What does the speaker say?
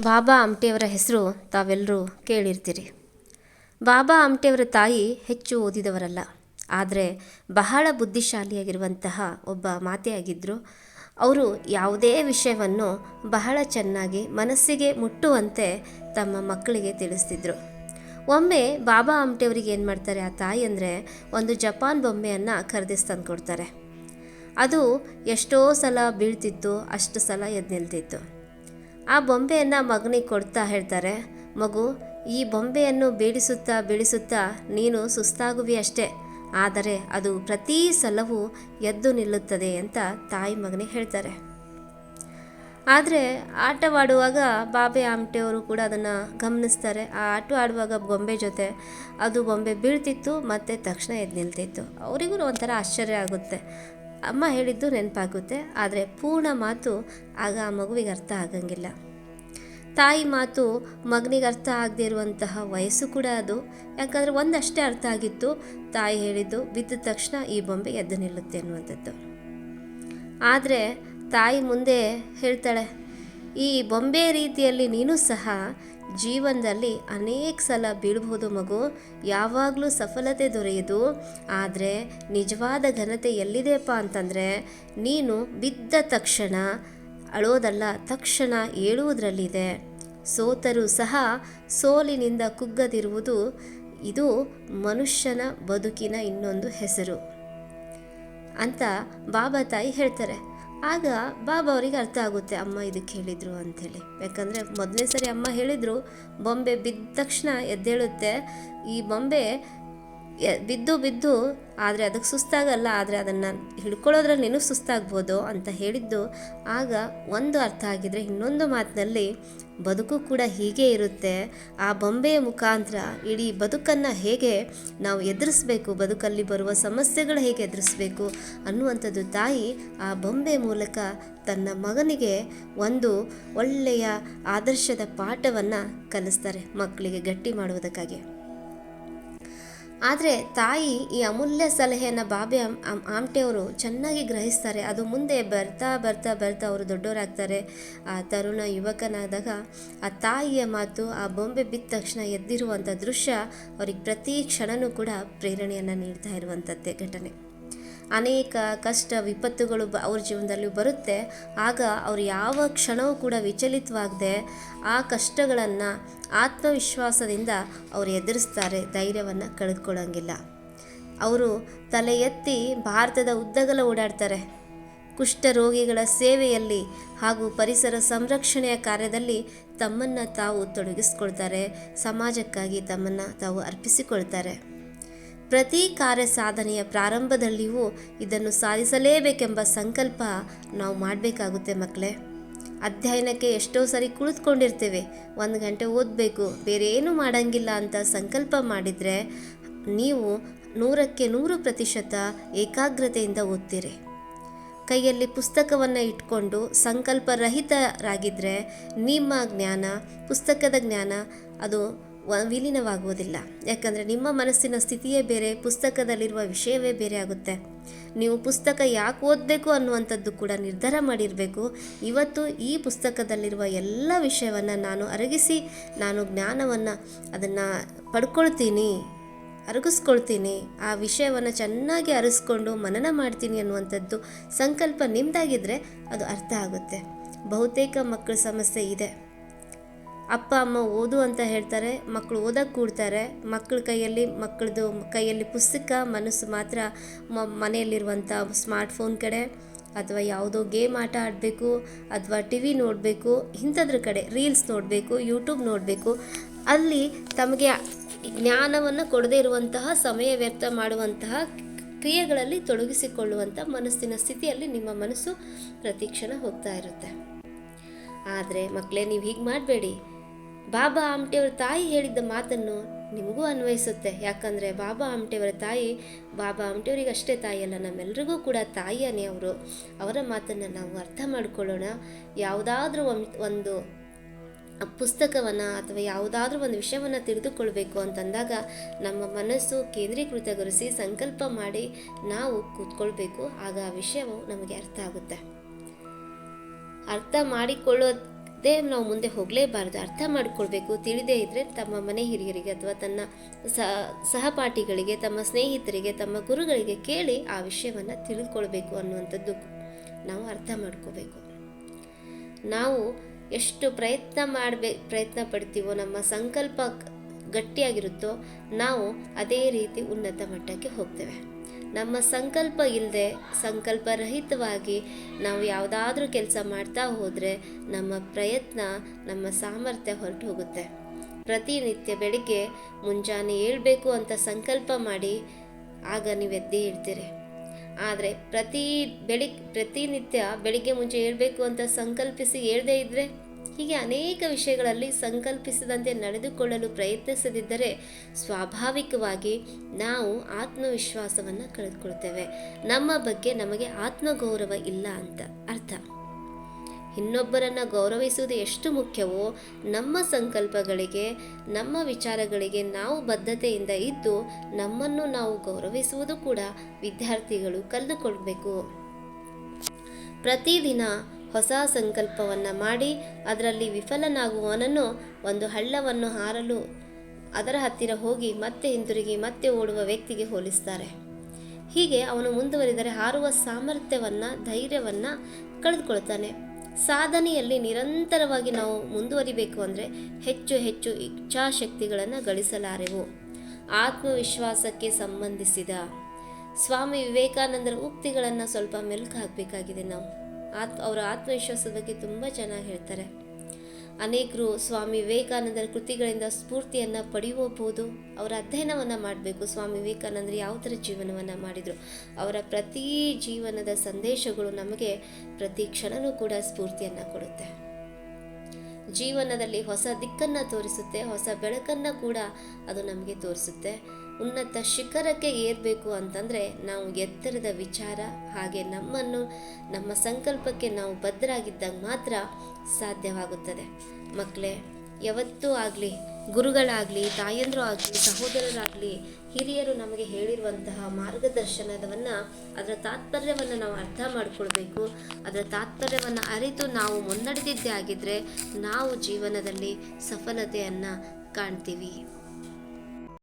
ಬಾಬಾ ಆಮ್ಟೆಯವರ ಹೆಸರು ತಾವೆಲ್ಲರೂ ಕೇಳಿರ್ತೀರಿ. ಬಾಬಾ ಆಮ್ಟೆಯವರ ತಾಯಿ ಹೆಚ್ಚು ಓದಿದವರಲ್ಲ, ಆದರೆ ಬಹಳ ಬುದ್ಧಿಶಾಲಿಯಾಗಿರುವಂತಹ ಒಬ್ಬ ಮಾತೆಯಾಗಿದ್ದರು. ಅವರು ಯಾವುದೇ ವಿಷಯವನ್ನು ಬಹಳ ಚೆನ್ನಾಗಿ ಮನಸ್ಸಿಗೆ ಮುಟ್ಟುವಂತೆ ತಮ್ಮ ಮಕ್ಕಳಿಗೆ ತಿಳಿಸ್ತಿದ್ರು. ಒಮ್ಮೆ ಬಾಬಾ ಆಮ್ಟೆಯವರಿಗೆ ಏನು ಮಾಡ್ತಾರೆ ಆ ತಾಯಿ ಅಂದರೆ, ಒಂದು ಜಪಾನ್ ಬೊಂಬೆಯನ್ನು ಖರೀದಿಸಿ ತಂದು ಕೊಡ್ತಾರೆ. ಅದು ಎಷ್ಟೋ ಸಲ ಬೀಳ್ತಿತ್ತು, ಅಷ್ಟು ಸಲ ಎದ್ದು ನಿಲ್ತಿತ್ತು. ಆ ಬೊಂಬೆಯನ್ನು ಮಗನಿಗೆ ಕೊಡ್ತಾ ಹೇಳ್ತಾರೆ, ಮಗು, ಈ ಬೊಂಬೆಯನ್ನು ಬೀಳಿಸುತ್ತಾ ನೀನು ಸುಸ್ತಾಗುವಿ ಅಷ್ಟೇ, ಆದರೆ ಅದು ಪ್ರತಿ ಸಲವೂ ಎದ್ದು ನಿಲ್ಲುತ್ತದೆ ಅಂತ ತಾಯಿ ಮಗನಿಗೆ ಹೇಳ್ತಾರೆ. ಆದರೆ ಆಟವಾಡುವಾಗ ಬಾಬೆ ಆಮ್ಟೆಯವರು ಕೂಡ ಅದನ್ನು ಗಮನಿಸ್ತಾರೆ. ಆ ಆಟ ಆಡುವಾಗ ಬೊಂಬೆ ಜೊತೆ ಅದು ಬೊಂಬೆ ಬೀಳ್ತಿತ್ತು ಮತ್ತು ತಕ್ಷಣ ಎದ್ದು ನಿಲ್ತಿತ್ತು. ಅವರಿಗೂ ಒಂಥರ ಆಶ್ಚರ್ಯ ಆಗುತ್ತೆ. ಅಮ್ಮ ಹೇಳಿದ್ದು ನೆನಪಾಗುತ್ತೆ, ಆದರೆ ಪೂರ್ಣ ಮಾತು ಆಗ ಆ ಮಗುವಿಗೆ ಅರ್ಥ ಆಗಂಗಿಲ್ಲ. ತಾಯಿ ಮಾತು ಮಗನಿಗೆ ಅರ್ಥ ಆಗದೆ ಇರುವಂತಹ ವಯಸ್ಸು ಕೂಡ ಅದು. ಯಾಕಂದರೆ ಒಂದಷ್ಟೇ ಅರ್ಥ ಆಗಿತ್ತು, ತಾಯಿ ಹೇಳಿದ್ದು ಬಿದ್ದ ತಕ್ಷಣ ಈ ಬೊಂಬೆ ಎದ್ದು ನಿಲ್ಲುತ್ತೆ ಅನ್ನುವಂಥದ್ದು. ಆದರೆ ತಾಯಿ ಮುಂದೆ ಹೇಳ್ತಾಳೆ, ಈ ಬೊಂಬೆ ರೀತಿಯಲ್ಲಿ ನೀನು ಸಹ ಜೀವನದಲ್ಲಿ ಅನೇಕ ಸಲ ಬೀಳ್ಬೋದು ಮಗು, ಯಾವಾಗಲೂ ಸಫಲತೆ ದೊರೆಯದು. ಆದರೆ ನಿಜವಾದ ಘನತೆ ಎಲ್ಲಿದೆಯಪ್ಪ ಅಂತಂದರೆ, ನೀನು ಬಿದ್ದ ತಕ್ಷಣ ಅಳೋದಲ್ಲ, ತಕ್ಷಣ ಏಳುವುದರಲ್ಲಿದೆ. ಸೋತರೂ ಸಹ ಸೋಲಿನಿಂದ ಕುಗ್ಗದಿರುವುದು ಇದು ಮನುಷ್ಯನ ಬದುಕಿನ ಇನ್ನೊಂದು ಹೆಸರು ಅಂತ ಬಾಬಾ ತಾಯಿ ಹೇಳ್ತಾರೆ. ಆಗ ಬಾಬಾ ಅವರಿಗೆ ಅರ್ಥ ಆಗುತ್ತೆ, ಅಮ್ಮ ಇದಕ್ಕೆ ಹೇಳಿದರು ಅಂಥೇಳಿ. ಯಾಕಂದರೆ ಮೊದಲನೇ ಸರಿ ಅಮ್ಮ ಹೇಳಿದರು, ಬೊಂಬೆ ಬಿದ್ದ ತಕ್ಷಣ ಎದ್ದೇಳುತ್ತೆ, ಈ ಬೊಂಬೆ ಬಿದ್ದು ಆದರೆ ಅದಕ್ಕೆ ಸುಸ್ತಾಗಲ್ಲ, ಆದರೆ ಅದನ್ನು ಹಿಡ್ಕೊಳ್ಳೋದ್ರಲ್ಲಿ ನೀನು ಸುಸ್ತಾಗ್ಬೋದು ಅಂತ ಹೇಳಿದ್ದು. ಆಗ ಒಂದು ಅರ್ಥ ಆಗಿದ್ರೆ, ಇನ್ನೊಂದು ಮಾತಿನಲ್ಲಿ ಬದುಕು ಕೂಡ ಹೀಗೆ ಇರುತ್ತೆ, ಆ ಬೊಂಬೆಯ ಮುಖಾಂತರ ಇಡೀ ಬದುಕನ್ನು ಹೇಗೆ ನಾವು ಎದುರಿಸ್ಬೇಕು, ಬದುಕಲ್ಲಿ ಬರುವ ಸಮಸ್ಯೆಗಳು ಹೇಗೆ ಎದುರಿಸ್ಬೇಕು ಅನ್ನುವಂಥದ್ದು ತಾಯಿ ಆ ಬೊಂಬೆ ಮೂಲಕ ತನ್ನ ಮಗನಿಗೆ ಒಂದು ಒಳ್ಳೆಯ ಆದರ್ಶದ ಪಾಠವನ್ನು ಕಲಿಸ್ತಾರೆ, ಮಕ್ಕಳಿಗೆ ಗಟ್ಟಿ ಮಾಡುವುದಕ್ಕಾಗಿ. ಆದರೆ ತಾಯಿ ಈ ಅಮೂಲ್ಯ ಸಲಹೆಯನ್ನು ಬಾಬೆ ಆಮ್ಟೆಯವರು ಚೆನ್ನಾಗಿ ಗ್ರಹಿಸ್ತಾರೆ. ಅದು ಮುಂದೆ ಬರ್ತಾ ಅವರು ದೊಡ್ಡವರಾಗ್ತಾರೆ. ಆ ತರುಣ ಯುವಕನಾದಾಗ ಆ ತಾಯಿಯ ಮಾತು, ಆ ಬೊಂಬೆ ಬಿದ್ದ ತಕ್ಷಣ ಎದ್ದಿರುವಂಥ ದೃಶ್ಯ ಅವರಿಗೆ ಪ್ರತಿ ಕ್ಷಣವೂ ಕೂಡ ಪ್ರೇರಣೆಯನ್ನು ನೀಡ್ತಾ ಇರುವಂಥದ್ದೇ ಘಟನೆ. ಅನೇಕ ಕಷ್ಟ ವಿಪತ್ತುಗಳು ಅವ್ರ ಜೀವನದಲ್ಲಿ ಬರುತ್ತೆ. ಆಗ ಅವರು ಯಾವ ಕ್ಷಣವೂ ಕೂಡ ವಿಚಲಿತವಾಗದೆ ಆ ಕಷ್ಟಗಳನ್ನು ಆತ್ಮವಿಶ್ವಾಸದಿಂದ ಅವರು ಎದುರಿಸ್ತಾರೆ, ಧೈರ್ಯವನ್ನು ಕಳೆದುಕೊಳ್ಳೋಂಗಿಲ್ಲ. ಅವರು ತಲೆ ಎತ್ತಿ ಭಾರತದ ಉದ್ದಗಲ ಓಡಾಡ್ತಾರೆ. ಕುಷ್ಠರೋಗಿಗಳ ಸೇವೆಯಲ್ಲಿ ಹಾಗೂ ಪರಿಸರ ಸಂರಕ್ಷಣೆಯ ಕಾರ್ಯದಲ್ಲಿ ತಮ್ಮನ್ನು ತಾವು ತೊಡಗಿಸ್ಕೊಳ್ತಾರೆ, ಸಮಾಜಕ್ಕಾಗಿ ತಮ್ಮನ್ನು ತಾವು ಅರ್ಪಿಸಿಕೊಳ್ತಾರೆ. ಪ್ರತಿ ಕಾರ್ಯ ಸಾಧನೆಯ ಪ್ರಾರಂಭದಲ್ಲಿಯೂ ಇದನ್ನು ಸಾಧಿಸಲೇಬೇಕೆಂಬ ಸಂಕಲ್ಪ ನಾವು ಮಾಡಬೇಕಾಗುತ್ತೆ ಮಕ್ಕಳೇ. ಅಧ್ಯಯನಕ್ಕೆ ಎಷ್ಟೋ ಸರಿ ಕುಳಿತುಕೊಂಡಿರ್ತೇವೆ, 1 ಗಂಟೆ ಓದಬೇಕು, ಬೇರೆ ಏನೂ ಮಾಡೋಂಗಿಲ್ಲ ಅಂತ ಸಂಕಲ್ಪ ಮಾಡಿದರೆ ನೀವು 100% ಏಕಾಗ್ರತೆಯಿಂದ ಓದ್ತೀರಿ. ಕೈಯಲ್ಲಿ ಪುಸ್ತಕವನ್ನು ಇಟ್ಕೊಂಡು ಸಂಕಲ್ಪರಹಿತರಾಗಿದ್ದರೆ ನಿಮ್ಮ ಜ್ಞಾನ, ಪುಸ್ತಕದ ಜ್ಞಾನ ಅದು ವಿಲೀನವಾಗುವುದಿಲ್ಲ. ಯಾಕಂದರೆ ನಿಮ್ಮ ಮನಸ್ಸಿನ ಸ್ಥಿತಿಯೇ ಬೇರೆ, ಪುಸ್ತಕದಲ್ಲಿರುವ ವಿಷಯವೇ ಬೇರೆ ಆಗುತ್ತೆ. ನೀವು ಪುಸ್ತಕ ಯಾಕೆ ಓದಬೇಕು ಅನ್ನುವಂಥದ್ದು ಕೂಡ ನಿರ್ಧಾರ ಮಾಡಿರಬೇಕು. ಇವತ್ತು ಈ ಪುಸ್ತಕದಲ್ಲಿರುವ ಎಲ್ಲ ವಿಷಯವನ್ನು ನಾನು ಅರಗಿಸಿ ನಾನು ಜ್ಞಾನವನ್ನು ಅದನ್ನು ಪಡ್ಕೊಳ್ತೀನಿ, ಅರಗಿಸ್ಕೊಳ್ತೀನಿ, ಆ ವಿಷಯವನ್ನು ಚೆನ್ನಾಗಿ ಅರಗಿಸ್ಕೊಂಡು ಮನನ ಮಾಡ್ತೀನಿ ಅನ್ನುವಂಥದ್ದು ಸಂಕಲ್ಪ ನಿಮ್ಮದಾಗಿದ್ದರೆ ಅದು ಅರ್ಥ ಆಗುತ್ತೆ. ಬಹುತೇಕ ಮಕ್ಕಳ ಸಮಸ್ಯೆ ಇದೆ. ಅಪ್ಪ ಅಮ್ಮ ಓದು ಅಂತ ಹೇಳ್ತಾರೆ, ಮಕ್ಕಳು ಓದಕ್ಕೆ ಕೂಡ್ತಾರೆ, ಮಕ್ಕಳದು ಕೈಯಲ್ಲಿ ಪುಸ್ತಕ, ಮನಸ್ಸು ಮಾತ್ರ ಮನೆಯಲ್ಲಿರುವಂಥ ಸ್ಮಾರ್ಟ್ಫೋನ್ ಕಡೆ, ಅಥವಾ ಯಾವುದೋ ಗೇಮ್ ಆಟ ಆಡಬೇಕು, ಅಥವಾ TV ನೋಡಬೇಕು, ಇಂಥದ್ರ ಕಡೆ ರೀಲ್ಸ್ ನೋಡಬೇಕು, ಯೂಟ್ಯೂಬ್ ನೋಡಬೇಕು. ಅಲ್ಲಿ ತಮಗೆ ಜ್ಞಾನವನ್ನು ಕೊಡದೇ ಇರುವಂತಹ, ಸಮಯ ವ್ಯರ್ಥ ಮಾಡುವಂತಹ ಕ್ರಿಯೆಗಳಲ್ಲಿ ತೊಡಗಿಸಿಕೊಳ್ಳುವಂಥ ಮನಸ್ಸಿನ ಸ್ಥಿತಿಯಲ್ಲಿ ನಿಮ್ಮ ಮನಸ್ಸು ಪ್ರತಿಕ್ಷಣ ಹೋಗ್ತಾ ಇರುತ್ತೆ. ಆದರೆ ಮಕ್ಕಳೇ, ನೀವು ಹೀಗೆ ಮಾಡಬೇಡಿ. ಬಾಬಾ ಆಮ್ಟೆಯವರ ತಾಯಿ ಹೇಳಿದ್ದ ಮಾತನ್ನು ನಿಮಗೂ ಅನ್ವಯಿಸುತ್ತೆ. ಯಾಕಂದರೆ ಬಾಬಾ ಆಮ್ಟೆಯವರ ತಾಯಿ ಬಾಬಾ ಆಮ್ಟೆಯವರಿಗೆ ಅಷ್ಟೇ ತಾಯಿಯಲ್ಲ, ನಮ್ಮೆಲ್ಲರಿಗೂ ಕೂಡ ತಾಯಿಯೇ ಅವರು. ಅವರ ಮಾತನ್ನು ನಾವು ಅರ್ಥ ಮಾಡಿಕೊಳ್ಳೋಣ. ಯಾವುದಾದ್ರೂ ಒಂದು ಪುಸ್ತಕವನ್ನು ಅಥವಾ ಯಾವುದಾದ್ರೂ ಒಂದು ವಿಷಯವನ್ನು ತಿಳಿದುಕೊಳ್ಬೇಕು ಅಂತಂದಾಗ ನಮ್ಮ ಮನಸ್ಸು ಕೇಂದ್ರೀಕೃತಗೊಳಿಸಿ ಸಂಕಲ್ಪ ಮಾಡಿ ನಾವು ಕೂತ್ಕೊಳ್ಬೇಕು. ಆಗ ಆ ವಿಷಯವು ನಮಗೆ ಅರ್ಥ ಆಗುತ್ತೆ. ಅರ್ಥ ಮಾಡಿಕೊಳ್ಳೋ ನಾವು ಮುಂದೆ ಹೋಗಲೇಬಾರದು, ಅರ್ಥ ಮಾಡಿಕೊಳ್ಬೇಕು. ತಿಳಿದೇ ಇದ್ದರೆ ತಮ್ಮ ಮನೆ ಹಿರಿಯರಿಗೆ ಅಥವಾ ತನ್ನ ಸಹಪಾಠಿಗಳಿಗೆ, ತಮ್ಮ ಸ್ನೇಹಿತರಿಗೆ, ತಮ್ಮ ಗುರುಗಳಿಗೆ ಕೇಳಿ ಆ ವಿಷಯವನ್ನು ತಿಳಿದುಕೊಳ್ಬೇಕು ಅನ್ನುವಂಥದ್ದು ನಾವು ಅರ್ಥ ಮಾಡ್ಕೋಬೇಕು. ನಾವು ಎಷ್ಟು ಪ್ರಯತ್ನ ಪಡ್ತೀವೋ, ನಮ್ಮ ಸಂಕಲ್ಪ ಗಟ್ಟಿಯಾಗಿರುತ್ತೋ, ನಾವು ಅದೇ ರೀತಿ ಉನ್ನತ ಮಟ್ಟಕ್ಕೆ ಹೋಗ್ತೇವೆ. ನಮ್ಮ ಸಂಕಲ್ಪ ಇಲ್ಲದೆ ಸಂಕಲ್ಪರಹಿತವಾಗಿ ನಾವು ಯಾವುದಾದ್ರೂ ಕೆಲಸ ಮಾಡ್ತಾ ಹೋದರೆ ನಮ್ಮ ಪ್ರಯತ್ನ, ನಮ್ಮ ಸಾಮರ್ಥ್ಯ ಹೊರಟು ಹೋಗುತ್ತೆ. ಪ್ರತಿನಿತ್ಯ ಬೆಳಿಗ್ಗೆ ಮುಂಜಾನೆ ಏಳಬೇಕು ಅಂತ ಸಂಕಲ್ಪ ಮಾಡಿ, ಆಗ ನೀವು ಎದ್ದೇ ಹೇಳ್ತೀರಿ. ಆದರೆ ಪ್ರತಿನಿತ್ಯ ಬೆಳಿಗ್ಗೆ ಮುಂಚೆ ಏಳಬೇಕು ಅಂತ ಸಂಕಲ್ಪಿಸಿ ಏಳದೇ ಇದ್ದರೆ, ಹೀಗೆ ಅನೇಕ ವಿಷಯಗಳಲ್ಲಿ ಸಂಕಲ್ಪಿಸಿದಂತೆ ನಡೆದುಕೊಳ್ಳಲು ಪ್ರಯತ್ನಿಸದಿದ್ದರೆ ಸ್ವಾಭಾವಿಕವಾಗಿ ನಾವು ಆತ್ಮವಿಶ್ವಾಸವನ್ನು ಕಳೆದುಕೊಳ್ತೇವೆ. ನಮ್ಮ ಬಗ್ಗೆ ನಮಗೆ ಆತ್ಮಗೌರವ ಇಲ್ಲ ಅಂತ ಅರ್ಥ. ಇನ್ನೊಬ್ಬರನ್ನು ಗೌರವಿಸುವುದು ಎಷ್ಟು ಮುಖ್ಯವೋ, ನಮ್ಮ ಸಂಕಲ್ಪಗಳಿಗೆ, ನಮ್ಮ ವಿಚಾರಗಳಿಗೆ ನಾವು ಬದ್ಧತೆಯಿಂದ ಇದ್ದು ನಮ್ಮನ್ನು ನಾವು ಗೌರವಿಸುವುದು ಕೂಡ ವಿದ್ಯಾರ್ಥಿಗಳು ಕಲಿದುಕೊಳ್ಬೇಕು. ಪ್ರತಿದಿನ ಹೊಸ ಸಂಕಲ್ಪವನ್ನು ಮಾಡಿ ಅದರಲ್ಲಿ ವಿಫಲನಾಗುವವನನ್ನು ಒಂದು ಹಳ್ಳವನ್ನು ಹಾರಲು ಅದರ ಹತ್ತಿರ ಹೋಗಿ ಮತ್ತೆ ಹಿಂತಿರುಗಿ ಮತ್ತೆ ಓಡುವ ವ್ಯಕ್ತಿಗೆ ಹೋಲಿಸ್ತಾರೆ. ಹೀಗೆ ಅವನು ಮುಂದುವರಿದರೆ ಹಾರುವ ಸಾಮರ್ಥ್ಯವನ್ನು, ಧೈರ್ಯವನ್ನು ಕಳೆದುಕೊಳ್ತಾನೆ. ಸಾಧನೆಯಲ್ಲಿ ನಿರಂತರವಾಗಿ ನಾವು ಮುಂದುವರಿಬೇಕು ಅಂದರೆ ಹೆಚ್ಚು ಹೆಚ್ಚು ಇಚ್ಛಾಶಕ್ತಿಗಳನ್ನು ಗಳಿಸಲಾರೆವು. ಆತ್ಮವಿಶ್ವಾಸಕ್ಕೆ ಸಂಬಂಧಿಸಿದ ಸ್ವಾಮಿ ವಿವೇಕಾನಂದರ ಉಕ್ತಿಗಳನ್ನು ಸ್ವಲ್ಪ ಮೆಲುಕು ಹಾಕಬೇಕಾಗಿದೆ ನಾವು. ಅವರ ಆತ್ಮವಿಶ್ವಾಸದ ಬಗ್ಗೆ ತುಂಬ ಚೆನ್ನಾಗಿ ಹೇಳ್ತಾರೆ. ಅನೇಕರು ಸ್ವಾಮಿ ವಿವೇಕಾನಂದರ ಕೃತಿಗಳಿಂದ ಸ್ಫೂರ್ತಿಯನ್ನು ಪಡೆಯಬಹುದು. ಅವರ ಅಧ್ಯಯನವನ್ನು ಮಾಡಬೇಕು. ಸ್ವಾಮಿ ವಿವೇಕಾನಂದರು ಯಾವ ಥರ ಜೀವನವನ್ನು ಮಾಡಿದರು, ಅವರ ಪ್ರತಿ ಜೀವನದ ಸಂದೇಶಗಳು ನಮಗೆ ಪ್ರತಿ ಕ್ಷಣವೂ ಕೂಡ ಸ್ಫೂರ್ತಿಯನ್ನು ಕೊಡುತ್ತೆ. ಜೀವನದಲ್ಲಿ ಹೊಸ ದಿಕ್ಕನ್ನು ತೋರಿಸುತ್ತೆ, ಹೊಸ ಬೆಳಕನ್ನು ಕೂಡ ಅದು ನಮಗೆ ತೋರಿಸುತ್ತೆ. ಉನ್ನತ ಶಿಖರಕ್ಕೆ ಏರಬೇಕು ಅಂತಂದರೆ ನಾವು ಎತ್ತರದ ವಿಚಾರ, ಹಾಗೆ ನಮ್ಮ ಸಂಕಲ್ಪಕ್ಕೆ ನಾವು ಬದ್ಧರಾಗಿದ್ದಾಗ ಮಾತ್ರ ಸಾಧ್ಯವಾಗುತ್ತದೆ. ಮಕ್ಕಳೇ, ಯಾವತ್ತೂ ಆಗಲಿ, ಗುರುಗಳಾಗಲಿ, ತಾಯಂದರು ಆಗಲಿ, ಸಹೋದರರಾಗಲಿ, ಹಿರಿಯರು ನಮಗೆ ಹೇಳಿರುವಂತಹ ಮಾರ್ಗದರ್ಶನವನ್ನು, ಅದರ ತಾತ್ಪರ್ಯವನ್ನು ನಾವು ಅರ್ಥ ಮಾಡಿಕೊಳ್ಬೇಕು. ಅದರ ತಾತ್ಪರ್ಯವನ್ನು ಅರಿತು ನಾವು ಮುನ್ನಡೆದಿದ್ದೇ ಆಗಿದ್ದರೆ ನಾವು ಜೀವನದಲ್ಲಿ ಸಫಲತೆಯನ್ನು ಕಾಣ್ತೀವಿ.